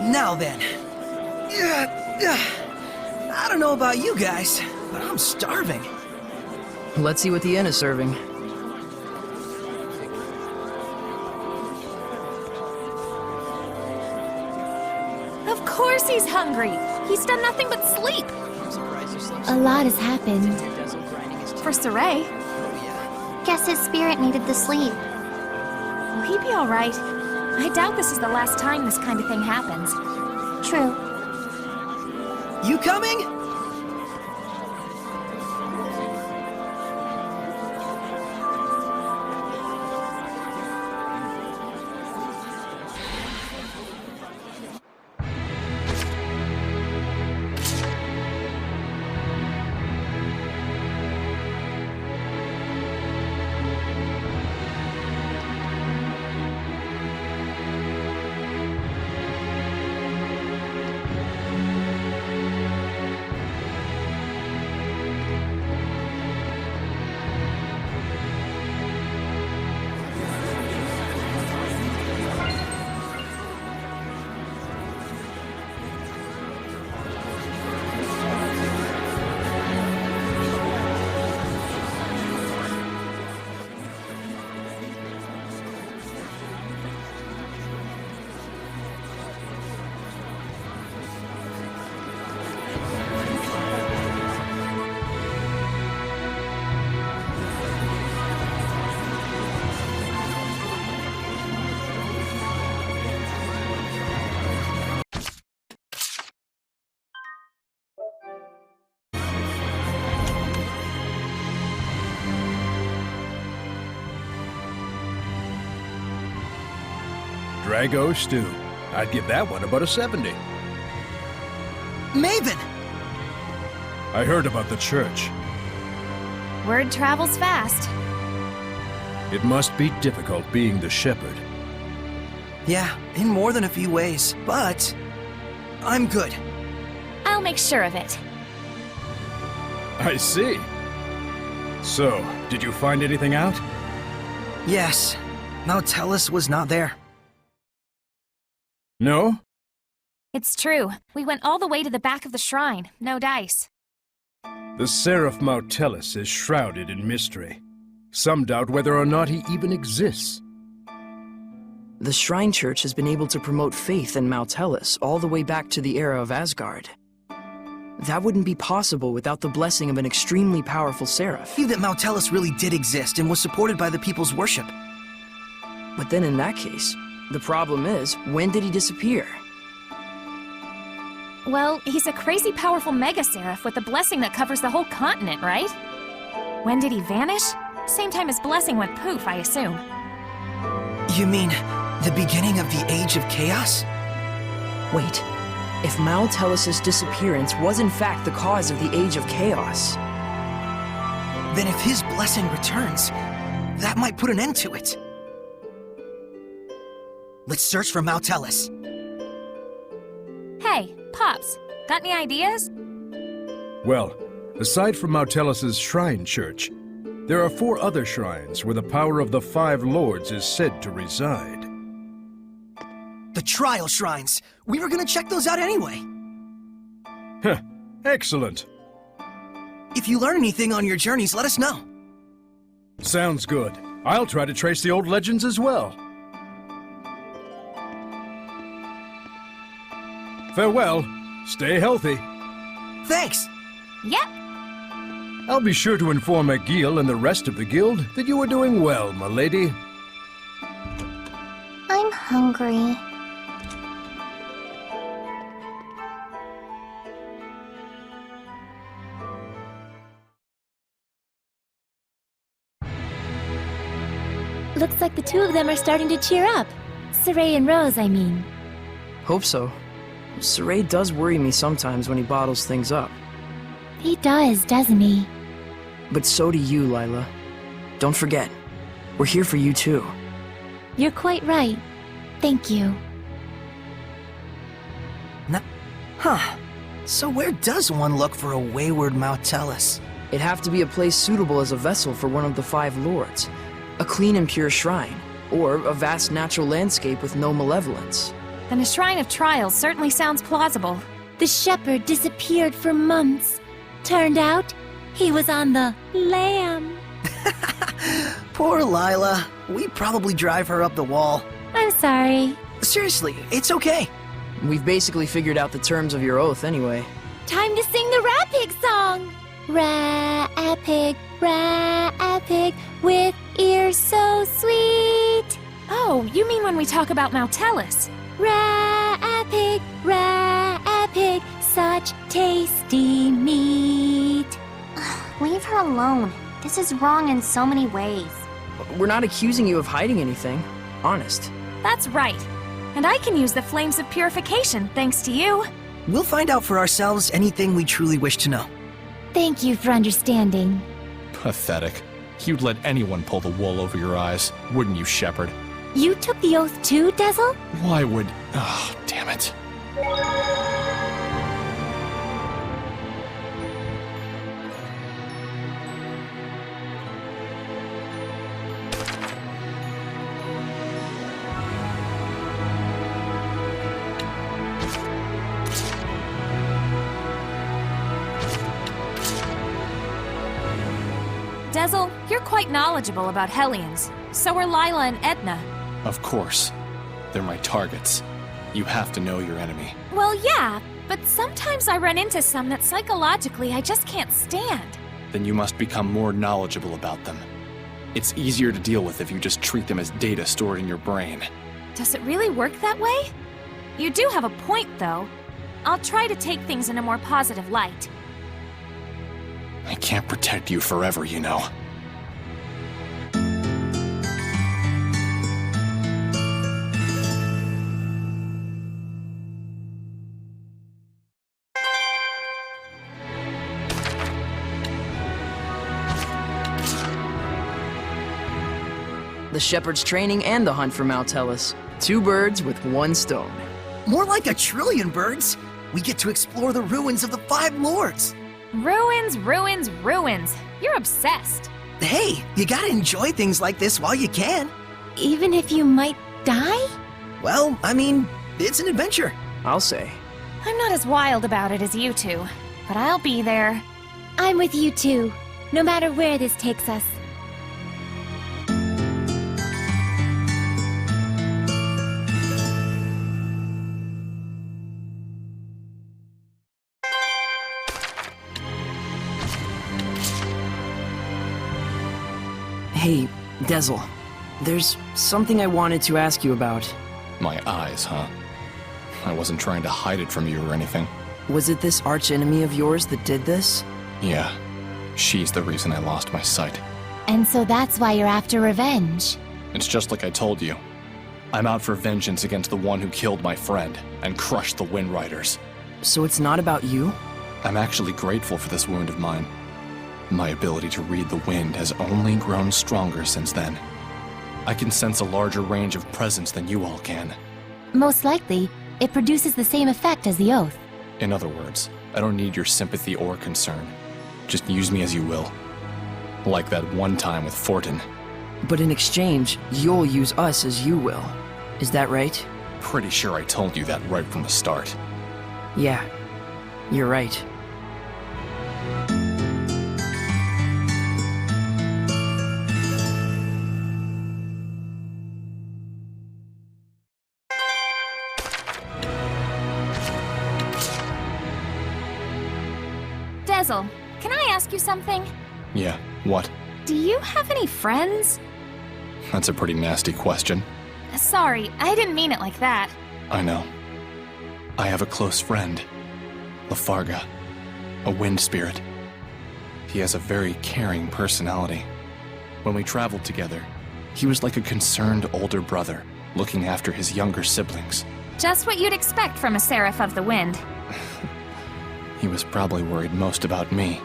Now then. I don't know about you guys, but I'm starving. Let's see what the inn is serving. Of course he's hungry. He's done nothing but sleep. A lot has happened. For Saray, Guess his spirit needed the sleep. will he be all right? I doubt this is the last time this kind of thing happens. True. You coming? Drago stew. I'd give that one about a 70. Maven! I heard about the church. Word travels fast. It must be difficult being the shepherd. Yeah, in more than a few ways, but I'm good. I'll make sure of it. I see. So, did you find anything out? Yes, Nautilus was not there. No? It's true. We went all the way to the back of the shrine. No dice. The Seraph Mautellus is shrouded in mystery. Some doubt whether or not he even exists. The Shrine Church has been able to promote faith in Mautellus all the way back to the era of Asgard. That wouldn't be possible without the blessing of an extremely powerful seraph. I believe that Mautellus really did exist and was supported by the people's worship. But then in that case, the problem is, when did he disappear? Well, he's a crazy powerful mega seraph with a blessing that covers the whole continent, right? When did he vanish? Same time his blessing went poof, I assume. You mean the beginning of the Age of Chaos? Wait, if Mautellus's disappearance was in fact the cause of the Age of Chaos, then if his blessing returns, that might put an end to it. Let's search for Mautellus. Hey, Pops, got any ideas? Well, aside from Mautellus's shrine church, there are 4 other shrines where the power of the 5 lords is said to reside. The trial shrines. We were gonna check those out anyway. Heh, excellent. If you learn anything on your journeys, let us know. Sounds good. I'll try to trace the old legends as well. Farewell. Stay healthy. Thanks. Yep. I'll be sure to inform Agil and the rest of the guild that you are doing well, my lady. I'm hungry. Looks like the two of them are starting to cheer up. Saray and Rose, I mean. hope so. Saray does worry me sometimes when he bottles things up. He does, doesn't he? But so do you, Lila. Don't forget, we're here for you too. You're quite right. Thank you. So where does one look for a wayward Mautellus? It'd have to be a place suitable as a vessel for one of the five lords. A clean and pure shrine, or a vast natural landscape with no malevolence. Then a Shrine of Trials certainly sounds plausible. The shepherd disappeared for months. Turned out, he was on the lam. Poor Lila. We probably drive her up the wall. I'm sorry. Seriously, it's okay. We've basically figured out the terms of your oath anyway. Time to sing the Rat-Pig song! Rat-Pig, with ears so sweet. Oh, you mean when we talk about Mautellus? Rat-Pig, such tasty meat. Leave her alone. This is wrong in so many ways. We're not accusing you of hiding anything. Honest. That's right. And I can use the Flames of Purification, thanks to you. We'll find out for ourselves anything we truly wish to know. Thank you for understanding. Pathetic. You'd let anyone pull the wool over your eyes, wouldn't you, Shepherd? You took the oath too, Dezel? Why would... Oh, damn it. Dezel, you're quite knowledgeable about Hellions. So are Lila and Edna. Of course. They're my targets. You have to know your enemy. Well, yeah, but sometimes I run into some that psychologically I just can't stand. Then you must become more knowledgeable about them. It's easier to deal with if you just treat them as data stored in your brain. Does it really work that way? You do have a point, though. I'll try to take things in a more positive light. I can't protect you forever, you know. The shepherd's training and the hunt for Mautellus. 2 birds with 1 stone. More like a trillion birds. We get to explore the ruins of the Five Lords. Ruins, ruins, ruins. You're obsessed. Hey, you gotta enjoy things like this while you can. Even if you might die? Well, I mean, it's an adventure. I'll say. I'm not as wild about it as you two, but I'll be there. I'm with you too, no matter where this takes us. Hey, Dezel. There's something I wanted to ask you about. My eyes, huh? I wasn't trying to hide it from you or anything. Was it this archenemy of yours that did this? Yeah. She's the reason I lost my sight. And so that's why you're after revenge. It's just like I told you. I'm out for vengeance against the one who killed my friend and crushed the Wind Riders. So it's not about you? I'm actually grateful for this wound of mine. My ability to read the wind has only grown stronger since then. I can sense a larger range of presence than you all can. Most likely, it produces the same effect as the oath. In other words, I don't need your sympathy or concern. Just use me as you will. Like that one time with Fortin. But in exchange, you'll use us as you will. Is that right? Pretty sure I told you that right from the start. Yeah, you're right. Dezel, can I ask you something? Yeah, what? Do you have any friends? That's a pretty nasty question. Sorry, I didn't mean it like that. I know. I have a close friend, Lafarga, a wind spirit. He has a very caring personality. When we traveled together, he was like a concerned older brother, looking after his younger siblings. Just what you'd expect from a Seraph of the Wind. He was probably worried most about me.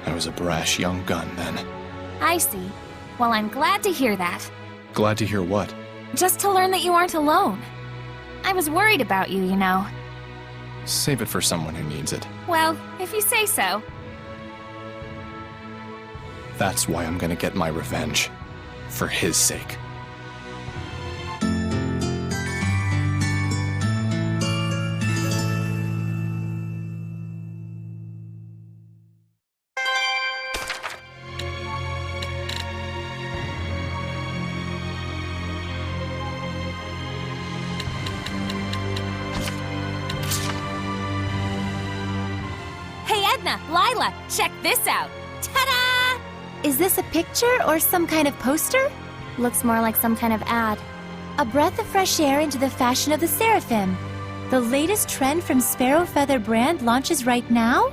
I was a brash young gun then. I see. Well, I'm glad to hear that. Glad to hear what? Just to learn that you aren't alone. I was worried about you, you know. Save it for someone who needs it. Well, if you say so. That's why I'm gonna get my revenge. For his sake. Hey Edna, Lila, check this out. Ta-da! Is this a picture or some kind of poster? Looks more like some kind of ad. A breath of fresh air into the fashion of the Seraphim. The latest trend from Sparrow Feather brand launches right now?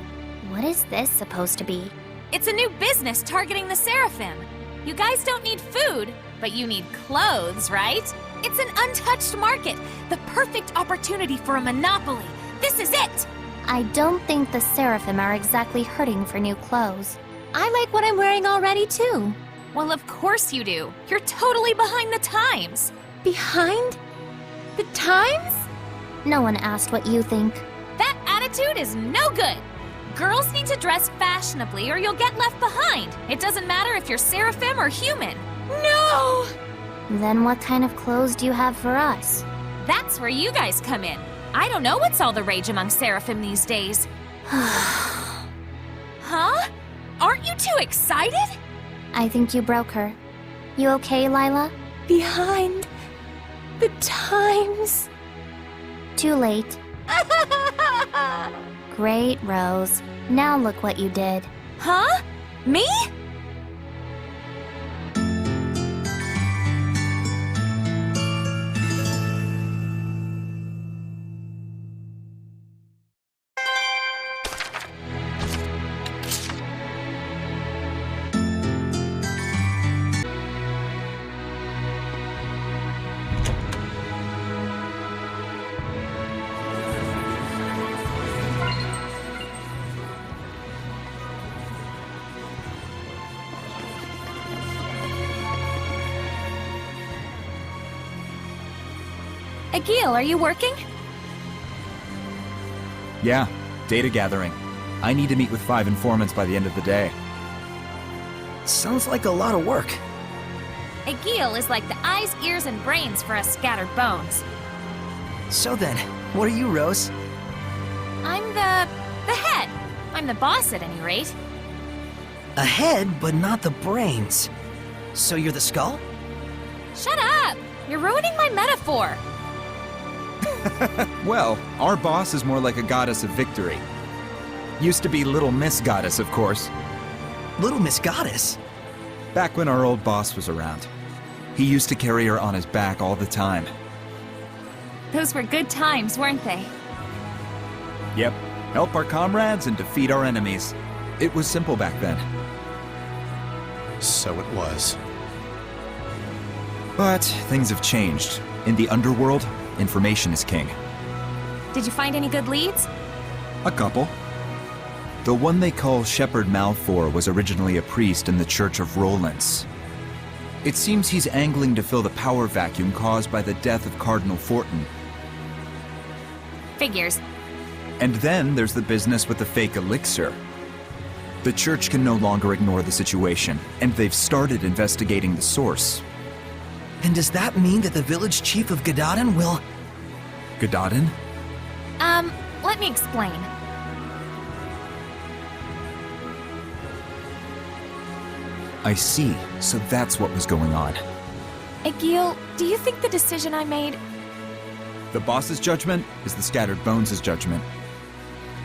What is this supposed to be? It's a new business targeting the Seraphim. You guys don't need food, but you need clothes, right? It's an untouched market, the perfect opportunity for a monopoly. This is it! I don't think the Seraphim are exactly hurting for new clothes. I like what I'm wearing already, too. Well, of course you do. You're totally behind the times. Behind the times? No one asked what you think. That attitude is no good. Girls need to dress fashionably or you'll get left behind. It doesn't matter if you're Seraphim or human. No! Then what kind of clothes do you have for us? That's where you guys come in. I don't know what's all the rage among Seraphim these days. Huh? Aren't you too excited? I think you broke her. You okay, Lila? Behind the times. Too late. Great, Rose. Now look what you did. Huh? Me? Agil, are you working? Yeah, data gathering. I need to meet with 5 informants by the end of the day. Sounds like a lot of work. Agil is like the eyes, ears, and brains for us scattered bones. So then, what are you, Rose? I'm the head. I'm the boss at any rate. A head, but not the brains. So you're the skull? Shut up! You're ruining my metaphor. Well, our boss is more like a goddess of victory. Used to be Little Miss Goddess, of course. Little Miss Goddess? Back when our old boss was around. He used to carry her on his back all the time. Those were good times, weren't they? Yep. Help our comrades and defeat our enemies. It was simple back then. So it was. But things have changed. In the underworld, information is king. Did you find any good leads? A couple. The one they call Shepherd Malfour was originally a priest in the Church of Rollins. It seems he's angling to fill the power vacuum caused by the death of Cardinal Fortin. Figures. And then there's the business with the fake elixir. The Church can no longer ignore the situation, and they've started investigating the source. Then does that mean that the village chief of Gadadin will... Gadadin? Let me explain. I see. So that's what was going on. Agil, do you think the decision I made... The boss's judgment is the Scattered Bones' judgment.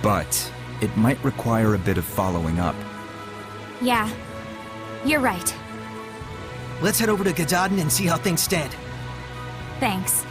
But it might require a bit of following up. Yeah, you're right. Let's head over to Gadadin and see how things stand. Thanks.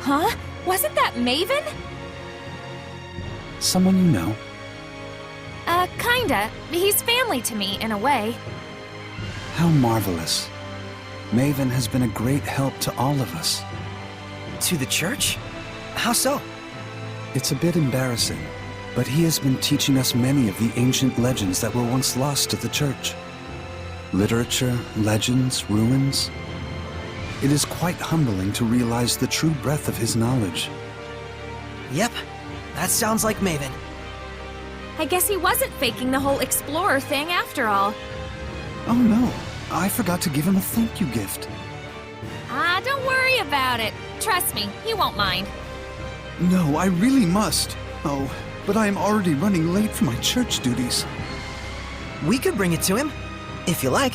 Huh? Wasn't that Maven? Someone you know? Kinda. He's family to me, in a way. How marvelous. Maven has been a great help to all of us. To the church? How so? It's a bit embarrassing, but he has been teaching us many of the ancient legends that were once lost to the church. Literature, legends, ruins. It is quite humbling to realize the true breadth of his knowledge. Yep, that sounds like Maven. I guess he wasn't faking the whole explorer thing after all. Oh no, I forgot to give him a thank you gift. Don't worry about it. Trust me, he won't mind. No, I really must. Oh, but I am already running late for my church duties. We could bring it to him, if you like.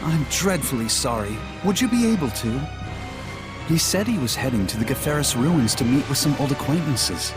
I'm dreadfully sorry. Would you be able to? He said he was heading to the Gaferis ruins to meet with some old acquaintances.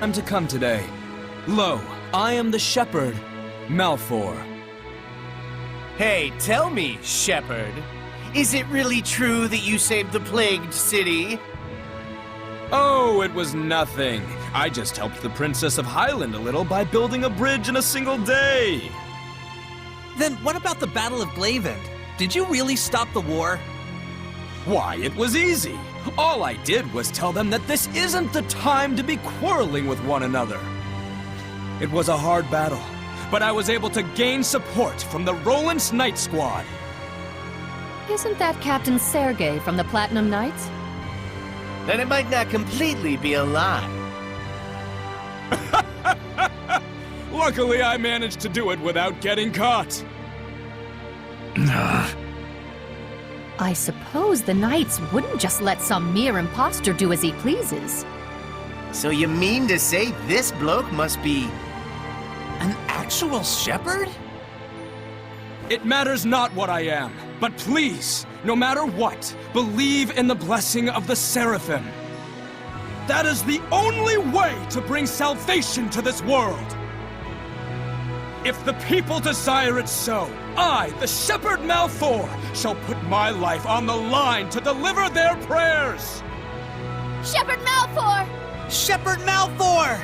Time to come today. Lo, I am the shepherd, Malfor. Hey, tell me, shepherd. Is it really true that you saved the plagued city? Oh, it was nothing. I just helped the Princess of Highland a little by building a bridge in a single day. Then what about the Battle of Glavend? Did you really stop the war? Why, it was easy. All I did was tell them that this isn't the time to be quarreling with one another. It was a hard battle, but I was able to gain support from the Roland's Knight Squad. Isn't that Captain Sergei from the Platinum Knights? Then it might not completely be a lie. Luckily, I managed to do it without getting caught. I suppose the Knights wouldn't just let some mere imposter do as he pleases. So you mean to say this bloke must be an actual shepherd? It matters not what I am, but please, no matter what, believe in the blessing of the Seraphim. That is the only way to bring salvation to this world. If the people desire it so, I, the Shepherd Malfor, shall put my life on the line to deliver their prayers! Shepherd Malfor! Shepherd Malfor!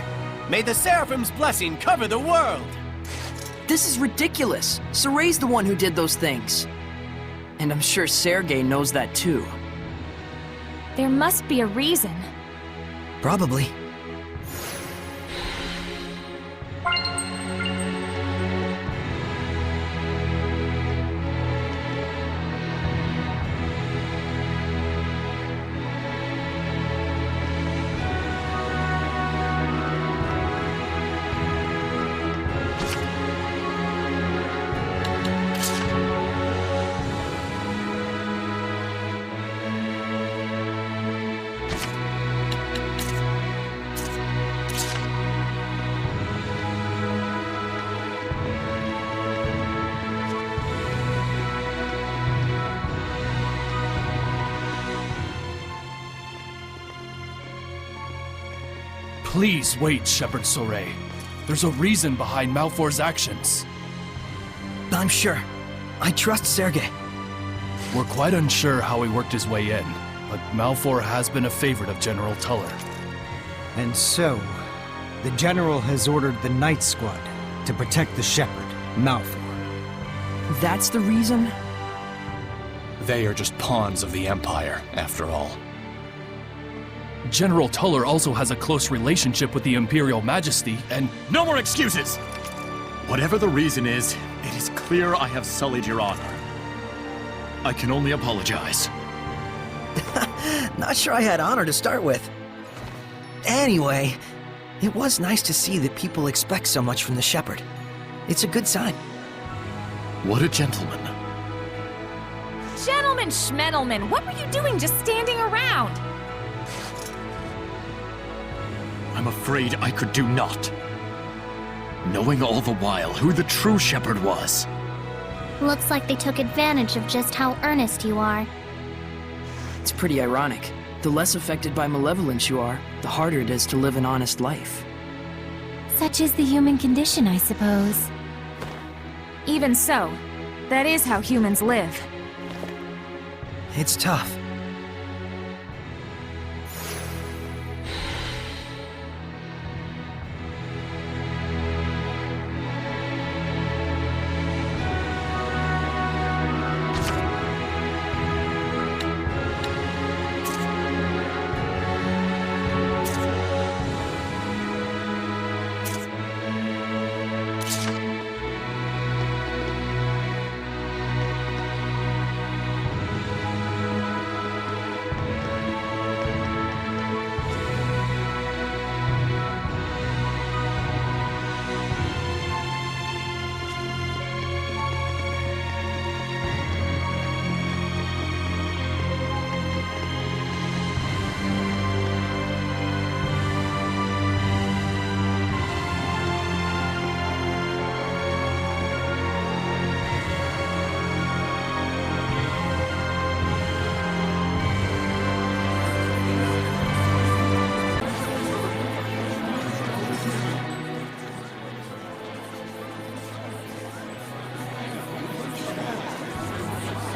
May the Seraphim's blessing cover the world! This is ridiculous. Soray's the one who did those things. And I'm sure Sergei knows that too. There must be a reason. Probably. Please wait, Shepherd Soray. There's a reason behind Malfor's actions. I'm sure. I trust Sergei. We're quite unsure how he worked his way in, but Malfor has been a favorite of General Tuller. And so, the General has ordered the Knight Squad to protect the Shepherd, Malfor. That's the reason? They are just pawns of the Empire, after all. General Tuller also has a close relationship with the Imperial Majesty, and... No more excuses! Whatever the reason is, it is clear I have sullied your honor. I can only apologize. Not sure I had honor to start with. Anyway, it was nice to see that people expect so much from the Shepherd. It's a good sign. What a gentleman. Gentlemen schmentelman, what were you doing just standing around? I'm afraid I could do naught. Knowing all the while who the true Shepherd was. Looks like they took advantage of just how earnest you are. It's pretty ironic. The less affected by malevolence you are, the harder it is to live an honest life. Such is the human condition, I suppose. Even so, that is how humans live. It's tough.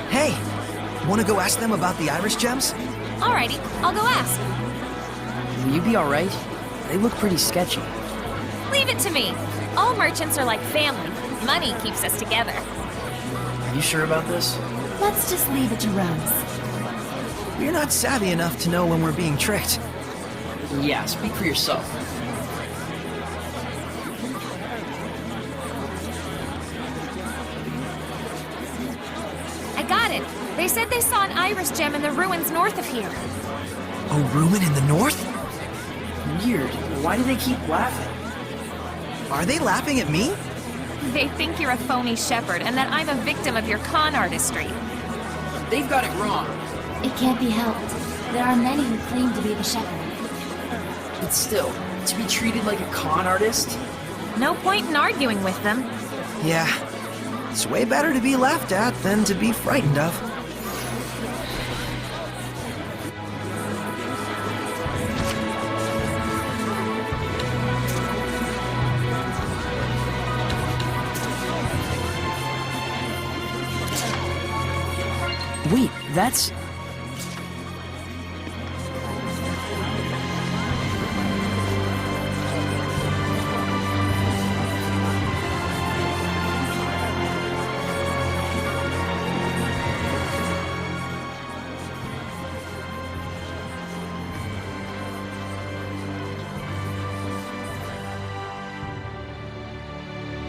Hey, wanna go ask them about the Iris gems? Alrighty, I'll go ask. Will you be alright? They look pretty sketchy. Leave it to me. All merchants are like family. Money keeps us together. Are you sure about this? Let's just leave it to Rose. You're not savvy enough to know when we're being tricked. Yeah, speak for yourself. I got it. They said they saw an iris gem in the ruins north of here. A ruin in the north? Weird. Why do they keep laughing? Are they laughing at me? They think you're a phony shepherd and that I'm a victim of your con artistry. They've got it wrong. It can't be helped. There are many who claim to be the Shepherd. But still, to be treated like a con artist? No point in arguing with them. Yeah. It's way better to be laughed at than to be frightened of. Wait, that's...